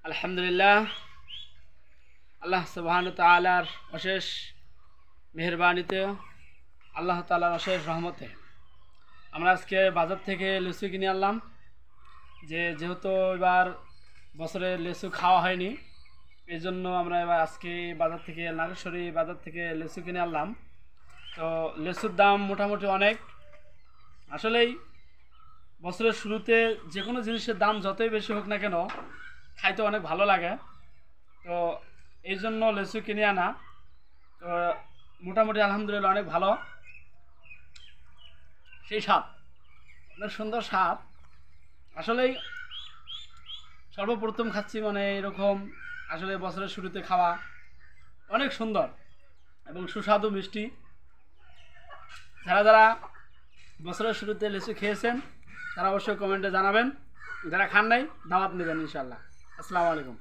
আলহামদুলিল্লাহ, আল্লাহ সুবহানাহু তাআলার অশেষ মেহেরবানিতে, আল্লাহ তাআলার অশেষ রহমতে আমরা আজকে বাজার থেকে লিচু কিনে আনলাম। যেহেতু এবার বছরে লিচু খাওয়া হয়নি, এই জন্য আমরা এবার আজকে বাজার থেকে নাগেশ্বরী বাজার থেকে লিচু কিনে আনলাম। তো লিচুর দাম মোটামুটি অনেক। আসলেই বছরের শুরুতে যে কোনো জিনিসের দাম যতই বেশি হোক না কেন, খাইতে অনেক ভালো লাগে। তো এই জন্য লিচু কিনে আনা। তো মোটামুটি আলহামদুলিল্লাহ অনেক ভালো, সেই স্বাদ, অনেক সুন্দর স্বাদ। আসলেই সর্বপ্রথম খাচ্ছি, মানে এরকম আসলে বছরের শুরুতে খাওয়া অনেক সুন্দর এবং সুস্বাদু মিষ্টি। যারা যারা বছরের শুরুতে লিচু খেয়েছেন তারা অবশ্যই কমেন্টে জানাবেন, যারা খান নাই দাওয়াত নেবেন ইনশাআল্লাহ। আসসালামু আলাইকুম।